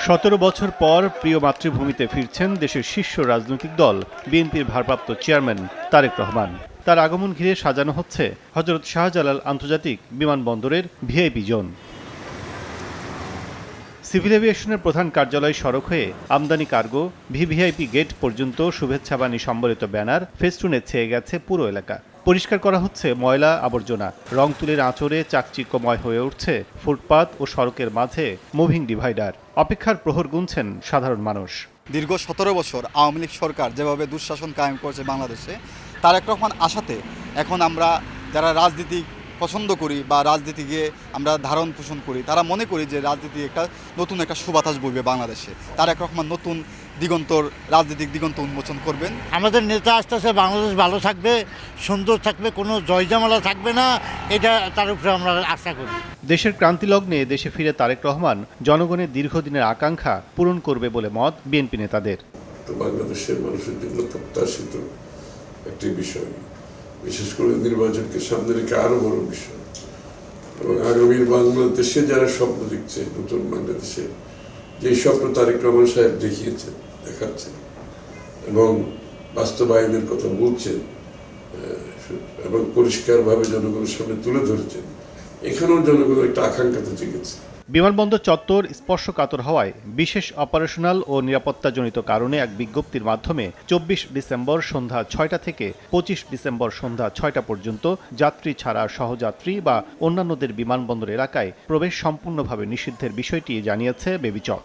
17 বছর পর প্রিয় মাতৃভূমিতে ফিরছেন দেশের শীর্ষ রাজনৈতিক দল বিএনপির ভারপ্রাপ্ত চেয়ারম্যান তারেক রহমান। তার আগমন ঘিরে সাজানো হচ্ছে হযরত শাহজালাল আন্তর্জাতিক বিমানবন্দরের ভিআইপি জোন। সিভিল এভিয়েশনের প্রধান কার্যালয় সড়ক হয়ে আমদানি কার্গো ভিভিআইপি গেট পর্যন্ত শুভেচ্ছাবাণী সম্বলিত ব্যানার ফেস্টুনে ছেয়ে গেছে পুরো এলাকা। পরিষ্কার করা হচ্ছে ময়লা আবর্জনা, রং তুলির আঁচড়ে চাকচিক্যময় হয়ে উঠছে ফুটপাত ও সড়কের মাঝে মুভিং ডিভাইডার। অপেক্ষার প্রহর গুনছেন সাধারণ মানুষ। দীর্ঘ 17 বছর আওয়ামী লীগ সরকার যেভাবে দুঃশাসন কায়েম করেছে বাংলাদেশে, তারেক রহমান আসাতে এখন আমরা যারা রাজনীতি পছন্দ করি বা রাজনীতিকে আমরা ধারণ পোষণ করি, তারা মনে করি যে রাজনীতি নতুন একটা সুবাতাস বইবে বাংলাদেশে। তারেক রহমান নতুন রাজনৈতিক দিগন্ত উন্মোচন করবেন। আমাদের নেতা আসতেছে, বাংলাদেশ ভালো থাকবে, সুন্দর থাকবে, কোনো জয়জামালা থাকবে না, এটা তার উপরে আমরা আশা করি। দেশের ক্রান্তি লগ্নে দেশে ফিরে তারেক রহমান জনগণের দীর্ঘদিনের আকাঙ্ক্ষা পূরণ করবে বলে মত বিএনপি নেতাদের। বাংলাদেশের মানুষের জন্য প্রত্যাশিত একটি বিষয়, বিশেষ করে নির্বাচনকে সামনে রেখে আরো বড় বিষয়, এবং আগামীর বাংলাদেশে যারা স্বপ্ন দেখছে, নতুন বাংলাদেশে যে স্বপ্ন তারেক রহমান সাহেব দেখাচ্ছেন এবং বাস্তবায়নের কথা বলছেন এবং পরিষ্কারভাবে জনগণের সামনে তুলে ধরেছেন, এখানেও জনগণের একটা আকাঙ্ক্ষা তো জেগেছে। বিমানবন্দর চত্বর স্পর্শকাতর হওয়ায় বিশেষ অপারেশনাল ও নিরাপত্তাজনিত কারণে এক বিজ্ঞপ্তির মাধ্যমে 24 ডিসেম্বর সন্ধ্যা 6টা থেকে 25 ডিসেম্বর সন্ধ্যা 6টা পর্যন্ত যাত্রী ছাড়া সহযাত্রী বা অন্যান্যদের বিমানবন্দর এলাকায় প্রবেশ সম্পূর্ণভাবে নিষিদ্ধের বিষয়টি জানিয়েছে বেবিচক।